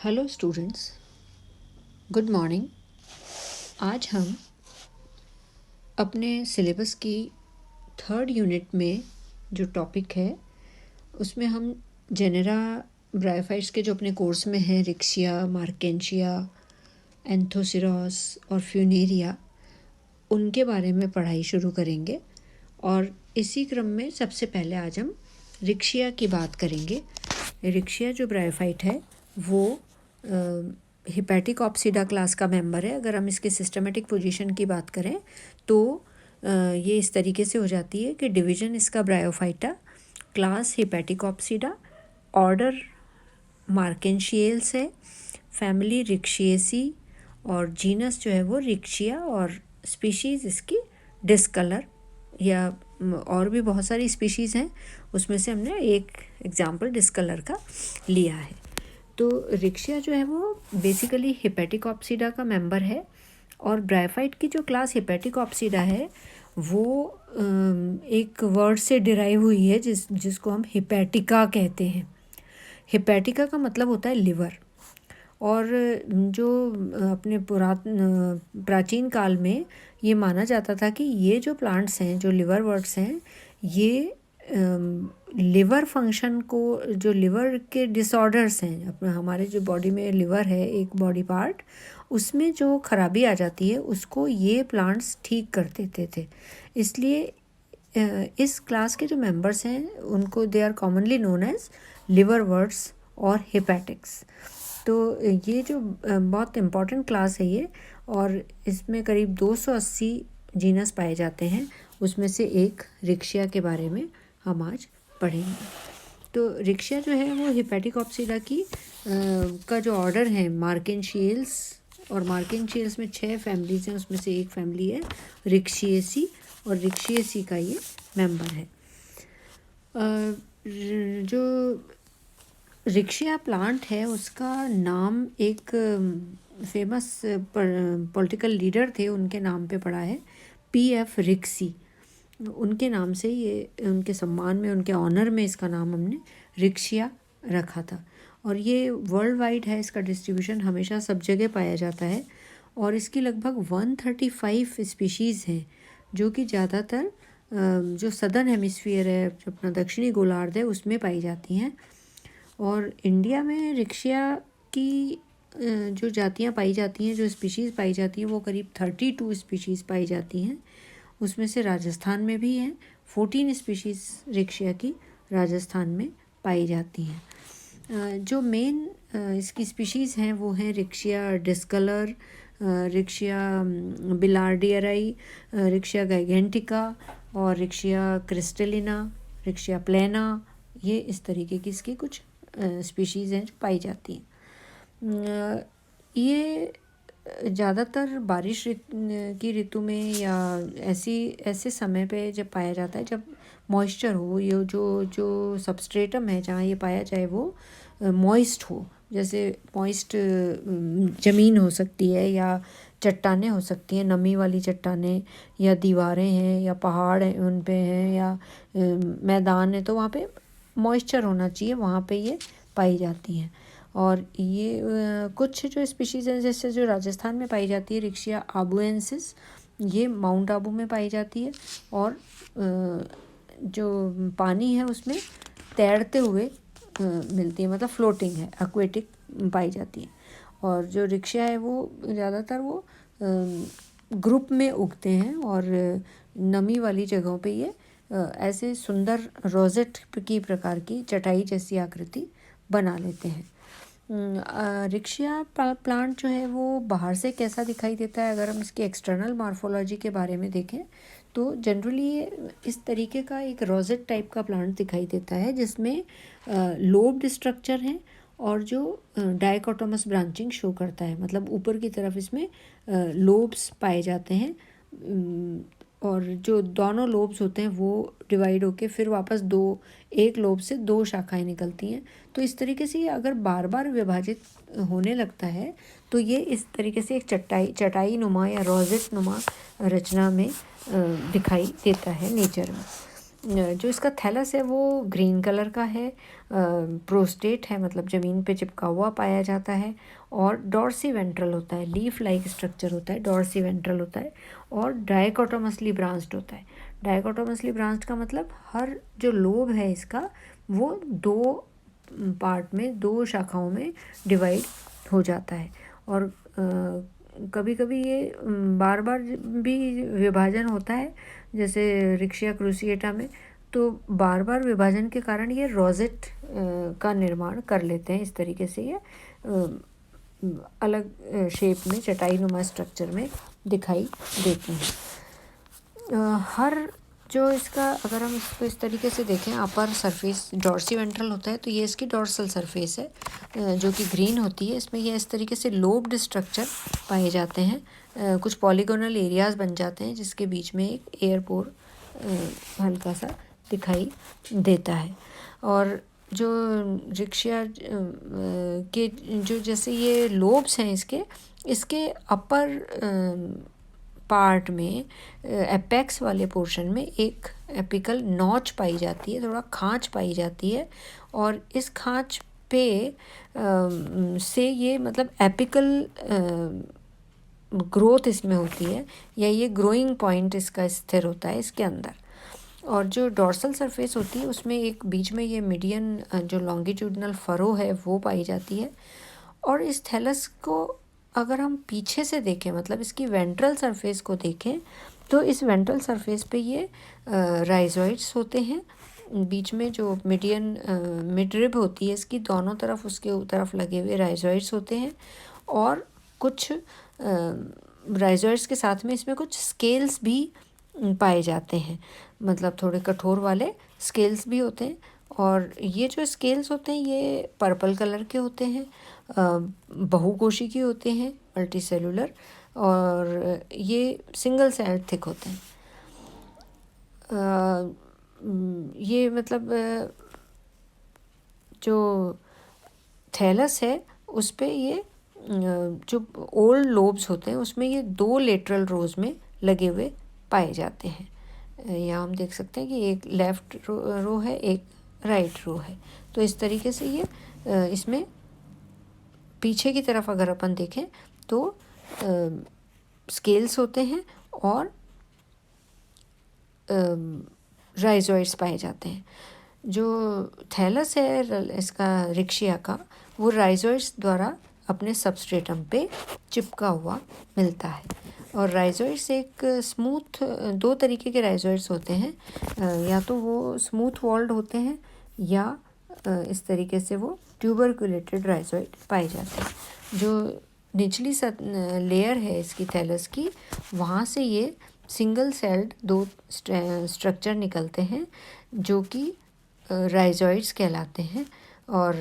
Hello students, good morning. आज हम अपने सिलेबस की थर्ड यूनिट में जो टॉपिक है उसमें हम जेनेरा ब्रायोफाइट्स के जो अपने कोर्स में हैं रिक्शिया, मार्केंशिया, एंथोसिरॉस और फ्यूनेरिया, उनके बारे में पढ़ाई शुरू करेंगे। और इसी क्रम में सबसे पहले आज हम रिक्शिया की बात करेंगे। रिक्शिया जो ब्रायोफाइट है वो हिपैटिक ऑप्सीडा क्लास का मेंबर है। अगर हम इसके सिस्टमेटिक पोजीशन की बात करें तो ये इस तरीके से हो जाती है कि डिवीज़न इसका ब्रायोफाइटा, क्लास हिपैटिक ऑप्सीडा, ऑर्डर मार्केंशियल्स है, फैमिली रिक्शिएसी और जीनस जो है वो रिक्शिया और स्पीशीज़ इसकी डिस्कलर या और भी बहुत सारी स्पीशीज़ हैं, उसमें से हमने एक एग्जाम्पल डिस्कलर का लिया है। तो रिक्शिया जो है वो बेसिकली हिपैटिक ऑप्सीडा का मेंबर है और ब्रायोफाइट की जो क्लास हिपैटिक ऑप्सीडा है वो एक वर्ड से डिराइव हुई है जिसको हम हिपैटिका कहते हैं। हिपैटिका का मतलब होता है लिवर। और जो अपने प्राचीन काल में ये माना जाता था कि ये जो प्लांट्स हैं, जो लिवर वर्ड्स हैं, ये लिवर फंक्शन को, जो लिवर के डिसऑर्डर्स हैं, अपना हमारे जो बॉडी में लिवर है एक बॉडी पार्ट, उसमें जो खराबी आ जाती है उसको ये प्लांट्स ठीक कर देते थे। इसलिए इस क्लास के जो मेंबर्स हैं उनको they are commonly known as liver words और हिपैटिक्स। तो ये जो बहुत इम्पॉर्टेंट क्लास है ये, और इसमें करीब 280 जीनस पाए जाते हैं। उसमें से एक रिक्शिया के बारे में हम आज पढ़ेंगे। तो रिक्शिया जो है वो हिपैटिक ऑप्सीडा की का जो ऑर्डर है मार्केंशियल्स, और मार्केंशियल्स में 6 फैमिलीज हैं, उसमें से एक फैमिली है रिक्शिएसी और रिक्शिएसी का ये मेंबर है। जो रिक्शिया प्लांट है उसका नाम एक फेमस पॉलिटिकल लीडर थे, उनके नाम पे पड़ा है, पीएफ रिक्सी। उनके नाम से ये, उनके सम्मान में, उनके ऑनर में इसका नाम हमने रिक्शिया रखा था। और ये वर्ल्ड वाइड है, इसका डिस्ट्रीब्यूशन हमेशा सब जगह पाया जाता है। और इसकी लगभग 135 स्पीशीज़ हैं जो कि ज़्यादातर जो सदर्न हेमिस्फीयर है, जो अपना दक्षिणी गोलार्ध है, उसमें पाई जाती हैं। और इंडिया में रिक्शिया की जो जातियाँ पाई जाती हैं, जो स्पीशीज़ पाई जाती हैं, वो करीब 32 स्पीशीज़ पाई जाती हैं। उसमें से राजस्थान में भी हैं 14 स्पीशीज़ रिक्शिया की राजस्थान में पाई जाती हैं। जो मेन इसकी स्पीशीज़ हैं वो हैं रिक्शिया डिस्कलर, रिक्शिया बिलार्डियराई, रिक्शिया गाइगेंटिका और रिक्शिया क्रिस्टलिना, रिक्शिया प्लेना। ये इस तरीके की इसकी कुछ स्पीशीज़ हैं जो पाई जाती हैं। ये ज़्यादातर बारिश की ऋतु में या ऐसे समय पे जब पाया जाता है जब मॉइस्चर हो, ये जो सबस्ट्रेटम है जहाँ ये पाया जाए वो मॉइस्ट हो। जैसे मॉइस्ट ज़मीन हो सकती है या चट्टानें हो सकती हैं, नमी वाली चट्टानें, या दीवारें हैं या पहाड़ हैं उन पे हैं, या मैदान है, तो वहाँ पे मॉइस्चर होना चाहिए, वहाँ पे ये पाई जाती हैं। और ये कुछ जो स्पीशीज़ हैं, जैसे जो राजस्थान में पाई जाती है रिक्शिया आबुएंसिस, ये माउंट आबू में पाई जाती है। और जो पानी है उसमें तैरते हुए मिलती है, मतलब फ्लोटिंग है, एक्वेटिक पाई जाती है। और जो रिक्शिया है वो ज़्यादातर वो ग्रुप में उगते हैं और नमी वाली जगहों पे ये ऐसे सुंदर रोजेट की प्रकार की चटाई जैसी आकृति बना लेते हैं। रिक्शिया प्लांट जो है वो बाहर से कैसा दिखाई देता है, अगर हम इसकी एक्सटर्नल मॉर्फोलॉजी के बारे में देखें तो जनरली ये इस तरीके का एक रोजेट टाइप का प्लांट दिखाई देता है, जिसमें लोब्ड स्ट्रक्चर हैं और जो डाइकोटोमस ब्रांचिंग शो करता है, मतलब ऊपर की तरफ इसमें लोब्स पाए जाते हैं। और जो दोनों लोब्स होते हैं वो डिवाइड होके फिर वापस एक लोब से 2 शाखाएं निकलती हैं। तो इस तरीके से ये अगर बार बार विभाजित होने लगता है तो ये इस तरीके से एक चटाई नुमा या रोजेट नुमा रचना में दिखाई देता है नेचर में। जो इसका थैलस है वो ग्रीन कलर का है, प्रोस्टेट है, मतलब ज़मीन पे चिपका हुआ पाया जाता है, और डॉर्सी वेंट्रल होता है, लीफ लाइक स्ट्रक्चर होता है, डॉर्सी वेंट्रल होता है, और डाइकोटोमसली ब्रांच्ड होता है। डाइकोटोमसली ब्रांच्ड का मतलब हर जो लोब है इसका वो दो पार्ट में, दो शाखाओं में डिवाइड हो जाता है। और कभी कभी ये बार बार भी विभाजन होता है, जैसे रिक्शिया क्रूसिएटा में। तो बार बार विभाजन के कारण ये रोजेट का निर्माण कर लेते हैं। इस तरीके से ये अलग शेप में चटाई नुमा स्ट्रक्चर में दिखाई देते हैं। हर जो इसका, अगर हम इसको इस तरीके से देखें, अपर सरफेस डॉर्सी वेंट्रल होता है, तो ये इसकी डॉर्सल सरफेस है जो कि ग्रीन होती है। इसमें ये इस तरीके से लोब्ड स्ट्रक्चर पाए जाते हैं, कुछ पॉलीगोनल एरियाज बन जाते हैं जिसके बीच में एक एयरपोर हल्का सा दिखाई देता है। और जो रिक्शिया के जो जैसे ये लोब्स हैं इसके अपर पार्ट में, एपेक्स वाले पोर्शन में एक एपिकल नॉच पाई जाती है, थोड़ा खांच पाई जाती है, और इस खांच पे से ये मतलब एपिकल ग्रोथ इसमें होती है, या ये ग्रोइंग पॉइंट इसका स्थिर होता है इसके अंदर। और जो डॉर्सल सरफेस होती है उसमें एक बीच में ये मीडियन जो लॉन्गिट्यूडनल फरो है वो पाई जाती है। और इस थैलस को अगर हम पीछे से देखें, मतलब इसकी वेंट्रल सरफेस को देखें, तो इस वेंट्रल सरफेस पे ये राइजोइड्स होते हैं। बीच में जो मिडरिब होती है इसकी दोनों तरफ, उसके तरफ लगे हुए राइजोइड्स होते हैं, और कुछ राइजोइड्स के साथ में इसमें कुछ स्केल्स भी पाए जाते हैं, मतलब थोड़े कठोर वाले स्केल्स भी होते हैं। और ये जो स्केल्स होते हैं ये पर्पल कलर के होते हैं, बहुकोशिकीय होते हैं, मल्टीसेलुलर, और ये सिंगल सेल थिक होते हैं। ये मतलब जो थैलस है उस पे ये जो ओल्ड लोब्स होते हैं उसमें ये दो लेटरल रोज में लगे हुए पाए जाते हैं। यहाँ हम देख सकते हैं कि एक लेफ़्ट रो है, एक राइट रो है। तो इस तरीके से ये इसमें पीछे की तरफ अगर अपन देखें तो स्केल्स होते हैं और राइजोइड्स पाए जाते हैं। जो थैलस है इसका रिक्शिया का, वो राइजोइड्स द्वारा अपने सबस्ट्रेटम पे चिपका हुआ मिलता है। और राइजोइड्स एक स्मूथ, दो तरीके के राइजोइड्स होते हैं, या तो वो स्मूथ वॉल्ड होते हैं या इस तरीके से वो ट्यूबरकुलेटेड राइजोइड पाए जाते हैं। जो निचली लेयर है इसकी थैलस की, वहाँ से ये सिंगल सेल्ड दो स्ट्रक्चर निकलते हैं जो कि राइजोइड्स कहलाते हैं। और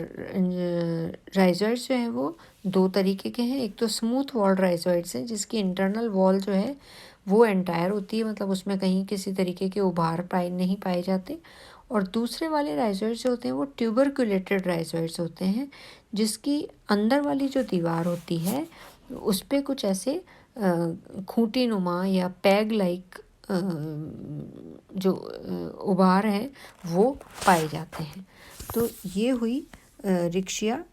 राइजोइड्स जो हैं वो दो तरीके के हैं। एक तो स्मूथ वॉल्ड राइजोइड्स हैं जिसकी इंटरनल वॉल जो है वो एंटायर होती है, मतलब उसमें कहीं किसी तरीके के उभार नहीं पाए जाते। और दूसरे वाले राइजोइड्स जो होते हैं वो ट्यूबरकुलेटेड राइजोइड्स होते हैं, जिसकी अंदर वाली जो दीवार होती है उस पर कुछ ऐसे खूंटी नुमा या पैग लाइक जो उभार हैं वो पाए जाते हैं। तो ये हुई रिक्शिया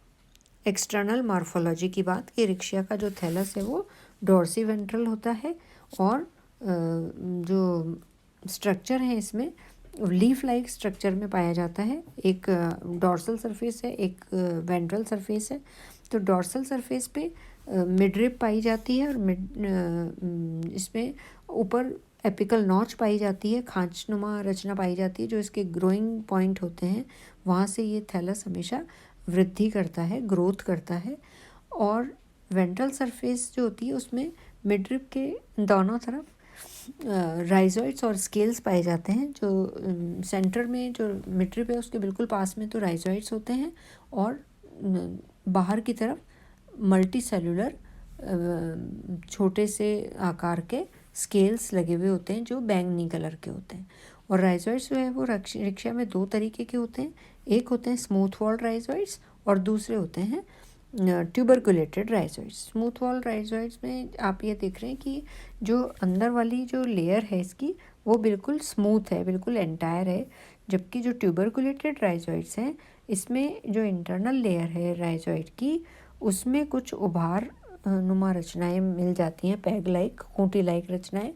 एक्सटर्नल मॉर्फोलॉजी की बात, कि रिक्शिया का जो थैलस है वो डॉर्सी वेंट्रल होता है, और जो स्ट्रक्चर है इसमें लीफ लाइक स्ट्रक्चर में पाया जाता है। एक डॉर्सल सरफेस है, एक वेंट्रल सरफेस है। तो डॉर्सल सरफेस पे मिडरिब पाई जाती है, और इसमें ऊपर एपिकल नॉच पाई जाती है, खांचनुमा रचना पाई जाती है, जो इसके ग्रोइंग पॉइंट होते हैं वहाँ से ये थैलस हमेशा वृद्धि करता है, ग्रोथ करता है। और वेंट्रल सरफेस जो होती है उसमें मिडरिब के दोनों तरफ राइजोइड्स और स्केल्स पाए जाते हैं। जो सेंटर में जो मिडरिब है उसके बिल्कुल पास में तो राइजोइड्स होते हैं, और बाहर की तरफ मल्टी सेलुलर छोटे से आकार के स्केल्स लगे हुए होते हैं जो बैंगनी कलर के होते हैं। और राइजोइड्स जो है वो रिक्शा में दो तरीके के होते हैं। एक होते हैं स्मूथ वॉल्ड राइजोइड्स और दूसरे होते हैं ट्यूबरकुलेटेड राइजोइड्स। स्मूथ वॉल राइजोइड्स में आप ये देख रहे हैं कि जो अंदर वाली जो लेयर है इसकी वो बिल्कुल स्मूथ है, बिल्कुल एंटायर है, जबकि जो ट्यूबरकुलेटेड राइजोइड्स हैं इसमें जो इंटरनल लेयर है राइजोइड की उसमें कुछ उभार नुमा रचनाएं मिल जाती हैं, पैग लाइक, खूंटी लाइक रचनाएं।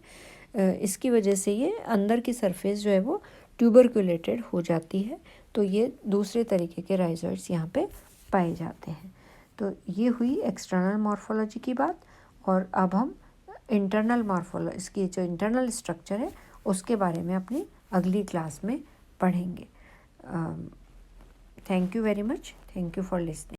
इसकी वजह से ये अंदर की सरफेस जो है वो ट्यूबरकुलेटेड हो जाती है। तो ये दूसरे तरीके के राइजोइड्स यहाँ पे पाए जाते हैं। तो ये हुई एक्सटर्नल मॉर्फोलॉजी की बात, और अब हम इंटरनल मॉर्फोलॉजी, इसकी जो इंटरनल स्ट्रक्चर है उसके बारे में अपनी अगली क्लास में पढ़ेंगे। Thank you very much, thank you for listening.